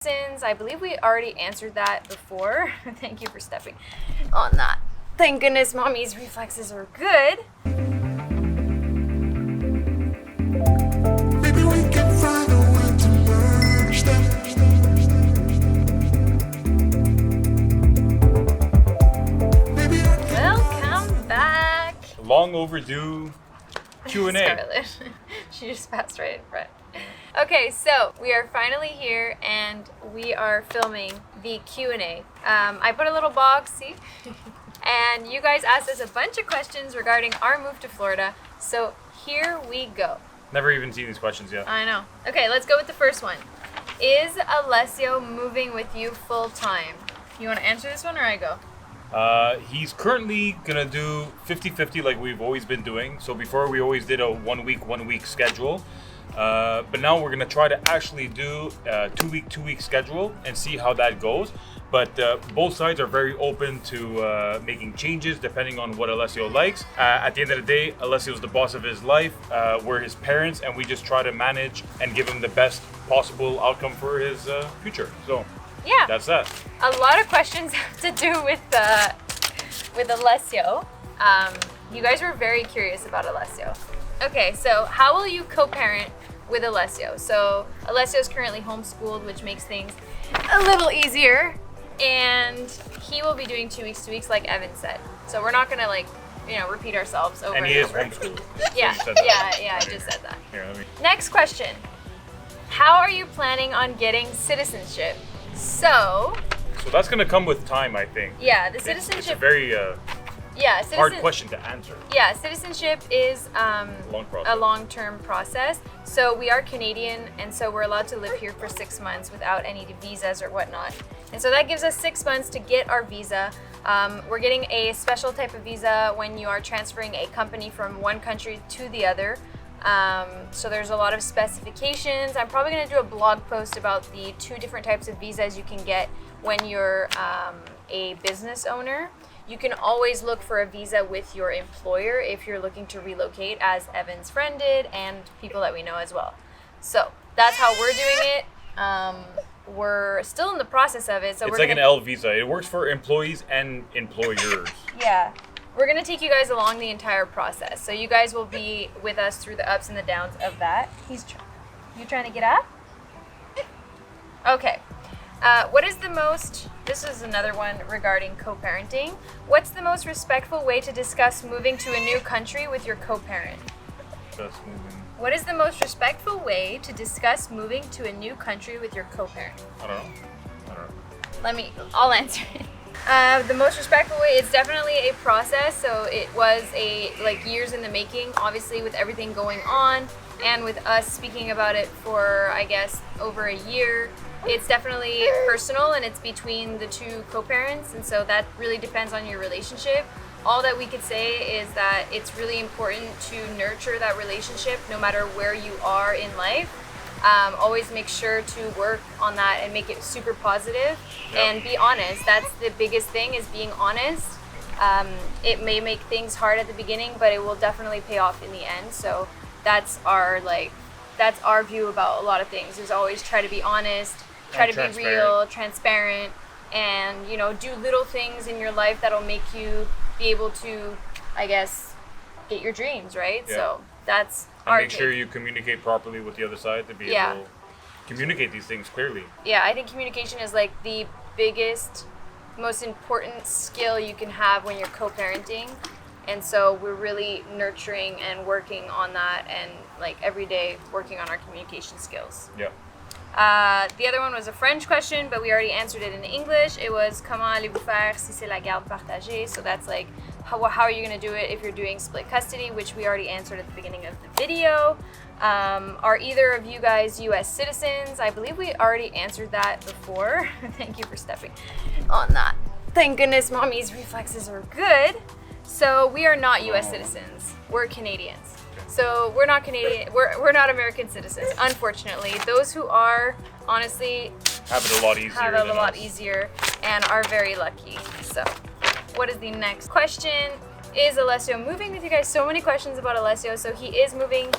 Since I believe we already answered that before. Thank you for stepping on that. Thank goodness mommy's reflexes are good. Maybe we can find a way to merge them. Maybe I can. Welcome back. Long overdue Q&A. Scarlett. She just passed right in front. Okay, so we are finally here and we are filming the Q&A. I put a little box, see? And you guys asked us a bunch of questions regarding our move to Florida. So here we go. Never even seen these questions yet. I know. Okay, let's go with the first one. Is Alessio moving with you full time? You want to answer this one or I go? He's currently gonna do 50-50 like we've always been doing. So before we always did a 1 week schedule. But now we're gonna try to actually do a 2 week schedule and see how that goes. But both sides are very open to making changes depending on what Alessio likes. At the end of the day, Alessio's the boss of his life. We're his parents, and we just try to manage and give him the best possible outcome for his future. So Yeah. that's that. A lot of questions have to do with Alessio. You guys were very curious about Alessio. Okay, so how will you co-parent with Alessio? So Alessio's currently homeschooled, which makes things a little easier. And he will be doing 2 weeks like Evan said. So we're not gonna repeat ourselves over And and he is over. homeschooled. Yeah, So you said that. yeah, I just said that. Here, let me. Next question. How are you planning on getting citizenship? So, So that's gonna come with time, I think. yeah, the It's a citizenship. very Yeah, hard question to answer. Yeah, citizenship is Long process. a long-term process. So we are Canadian, and so we're allowed to live here for 6 months without any visas or whatnot. And so that gives us 6 months to get our visa. We're getting a special type of visa when you are transferring a company from one country to the other. So there's a lot of specifications. I'm probably going to do a blog post about the 2 different types of visas you can get when you're a business owner. You can always look for a visa with your employer if you're looking to relocate, as Evan's friend did, and people that we know as well. So that's how we're doing it. We're still in the process of it. So It's we're like gonna, an L visa. It works for employees and employers. Yeah. We're going to take you guys along the entire process. So you guys will be with us through the ups and the downs of that. You trying to get up? Okay. What is the most, this is another one regarding co-parenting. What's the most respectful way to discuss moving to a new country with your co-parent? That's moving. What is the most respectful way to discuss moving to a new country with your co-parent? I don't know. I'll answer it. The most respectful way, it's definitely a process. So it was years in the making, obviously with everything going on and with us speaking about it for, I guess, over a year. It's definitely personal and it's between the 2 co-parents. And so that really depends on your relationship. All that we could say is that it's really important to nurture that relationship no matter where you are in life. Always make sure to work on that and make it super positive and be honest. That's the biggest thing, is being honest. It may make things hard at the beginning, but it will definitely pay off in the end. So that's our view about a lot of things, is always try to be honest, try to be real, transparent, and do little things in your life that'll make you be able to, I guess, get your dreams, right? Yeah. So that's And our make sure take. you communicate properly with the other side to be able to communicate these things clearly. Yeah, I think communication is like the biggest, most important skill you can have when you're co-parenting. And so we're really nurturing and working on that, and every day working on our communication skills. Yeah. The other one was a French question, but we already answered it in English. It was comment allez-vous faire si c'est la garde partagée? So that's how are you going to do it if you're doing split custody, which we already answered at the beginning of the video. Are either of you guys U.S. citizens? I believe we already answered that before. Thank you for stepping on that. Thank goodness mommy's reflexes are good. So we are not U.S. citizens. We're Canadians. So we're not Canadian. We're not American citizens, unfortunately. Those who are, honestly, Have it a lot easier. have it a than lot us. easier and are very lucky. So, what is the next question? Is Alessio moving with you guys? So many questions about Alessio. So he is moving.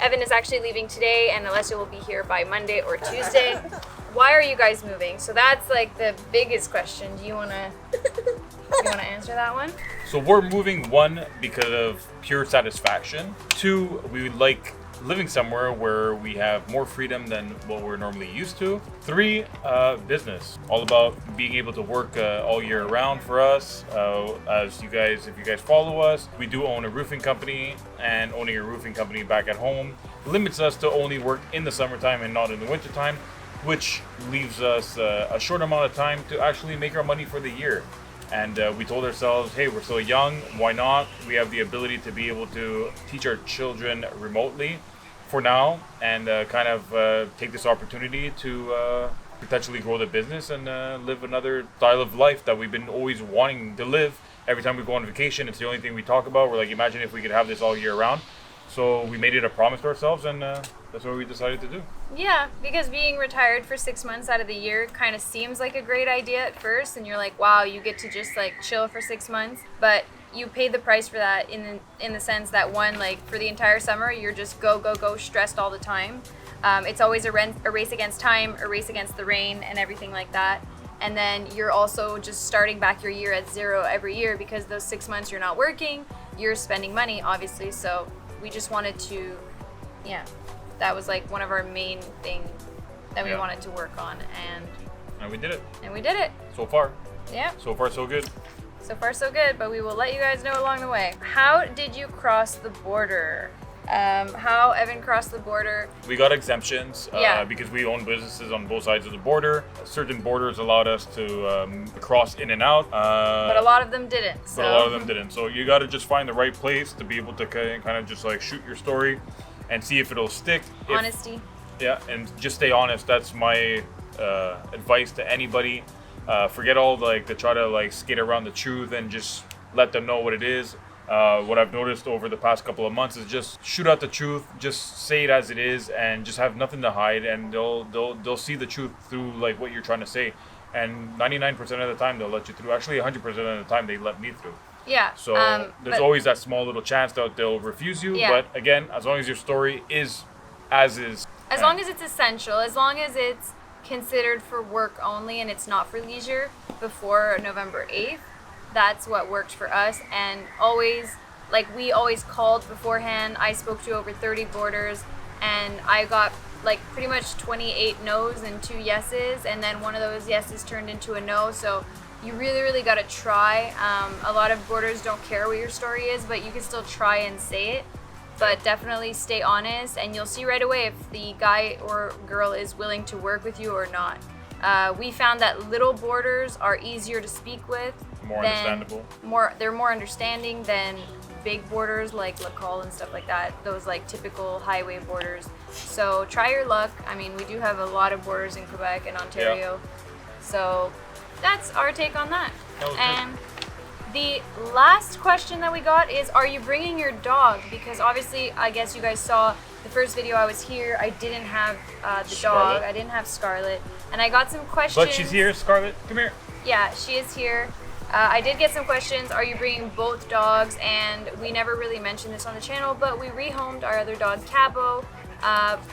Evan is actually leaving today, and Alessio will be here by Monday or Tuesday. why are you guys moving? So that's like the biggest question. Do you wanna answer that one? So we're moving, one, because of pure satisfaction. Two, we would like living somewhere where we have more freedom than what we're normally used to. Three, business. All about being able to work all year round for us. If you guys follow us, we do own a roofing company, and owning a roofing company back at home limits us to only work in the summertime and not in the wintertime, which leaves us a short amount of time to actually make our money for the year. And we told ourselves, hey, we're still young, why not? We have the ability to be able to teach our children remotely for now, and kind of take this opportunity to potentially grow the business and live another style of life that we've been always wanting to live. Every time we go on vacation, it's the only thing we talk about. We're like, imagine if we could have this all year round. So we made it a promise to ourselves, and that's what we decided to do. Yeah, because being retired for 6 months out of the year kind of seems like a great idea at first, and you're like, wow, you get to just like chill for 6 months, but you pay the price for that in the sense that, one, like for the entire summer, you're just go stressed all the time. It's always a race against time, a race against the rain, and everything like that. And then you're also just starting back your year at zero every year, because those 6 months you're not working, you're spending money, obviously. So we just wanted to, that was like one of our main things that we wanted to work on, And we did it. And we did it. So far. Yeah. So far, so good. So far, so good, but we will let you guys know along the way. How did you cross the border? How Evan crossed the border? We got exemptions because we own businesses on both sides of the border. Certain borders allowed us to cross in and out. But a lot of them didn't. So. But a lot of them didn't. So you got to just find the right place to be able to kind of just like shoot your story and see if it'll stick. Honesty. Yeah, and just stay honest. That's my advice to anybody. Forget all like to try to like skate around the truth, and just let them know what it is. What I've noticed over the past couple of months is just shoot out the truth, just say it as it is, and just have nothing to hide, and they'll see the truth through like what you're trying to say. And 99% of the time they'll let you through. Actually, 100% of the time they let me through. Yeah. So there's always that small little chance that they'll refuse you. Yeah. But again, as long as your story is as is. As long as it's essential, as long as it's considered for work only and it's not for leisure before November 8th, that's what worked for us. And always, like, we always called beforehand. I spoke to over 30 borders, and I got like pretty much 28 no's and 2 yeses, and then one of those yeses turned into a no. So you really got to try. A lot of borders don't care what your story is, but you can still try and say it. But definitely stay honest, and you'll see right away if the guy or girl is willing to work with you or not. We found that little borders are easier to speak with. Understandable. They're more understanding than big borders like Lacal and stuff like that. Those like typical highway borders. So try your luck. I mean, we do have a lot of borders in Quebec and Ontario. Yeah. So that's our take on that. And the last question that we got is, are you bringing your dog? Because obviously, I guess you guys saw the first video I was here, I didn't have the Scarlett. dog. I didn't have Scarlett. And I got some questions. But she's here, Scarlett. Come here. Yeah, she is here. I did get some questions. Are you bringing both dogs? And we never really mentioned this on the channel, but we rehomed our other dog, Cabo,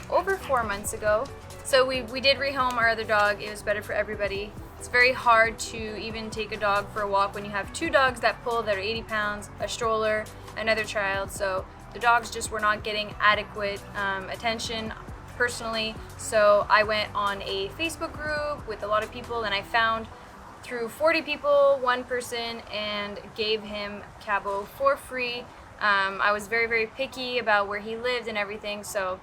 over 4 months ago. So we did rehome our other dog. It was better for everybody. It's very hard to even take a dog for a walk when you have 2 dogs that pull that are 80 pounds, a stroller, another child. So the dogs just were not getting adequate attention personally. So I went on a Facebook group with a lot of people, and I found through 40 people, 1 person, and gave him Cabo for free. I was very picky about where he lived and everything, so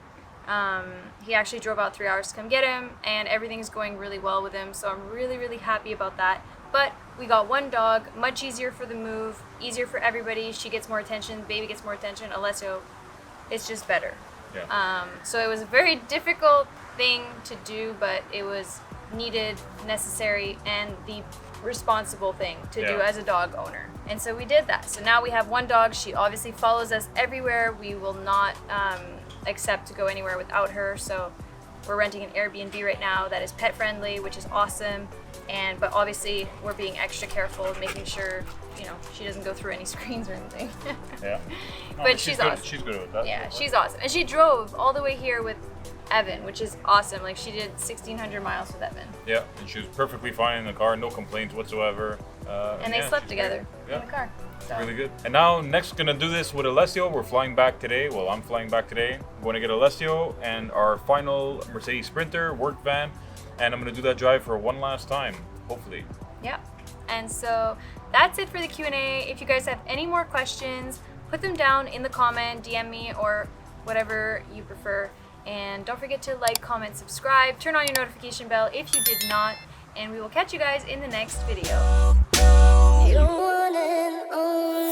he actually drove out 3 hours to come get him, and everything's going really well with him, so I'm really happy about that. But we got 1 dog, much easier for the move, easier for everybody. She gets more attention, the baby gets more attention. Alessio, it's just better. Yeah. So it was a very difficult thing to do, but it was needed, necessary, and the responsible thing to do as a dog owner. And so we did that. So now we have 1 dog. She obviously follows us everywhere. We will not accept to go anywhere without her. So we're renting an Airbnb right now that is pet friendly, which is awesome. But obviously we're being extra careful, making sure, she doesn't go through any screens or anything. Yeah. No, but she's awesome. She's good with that. Yeah, she's awesome. And she drove all the way here with Evan, which is awesome. Like she did 1,600 miles with Evan. Yeah, and she was perfectly fine in the car, no complaints whatsoever. And they slept she's together great. in the car. So. Really good. And now next gonna do this with Alessio. We're flying back today. Well, I'm flying back today. I'm going to get Alessio and our final Mercedes Sprinter work van, and I'm gonna do that drive for one last time, hopefully. Yep. And so that's it for the Q&A. If you guys have any more questions, put them down in the comment, DM me, or whatever you prefer. And don't forget to like, comment, subscribe, turn on your notification bell if you did not, and we will catch you guys in the next video. You're one and only.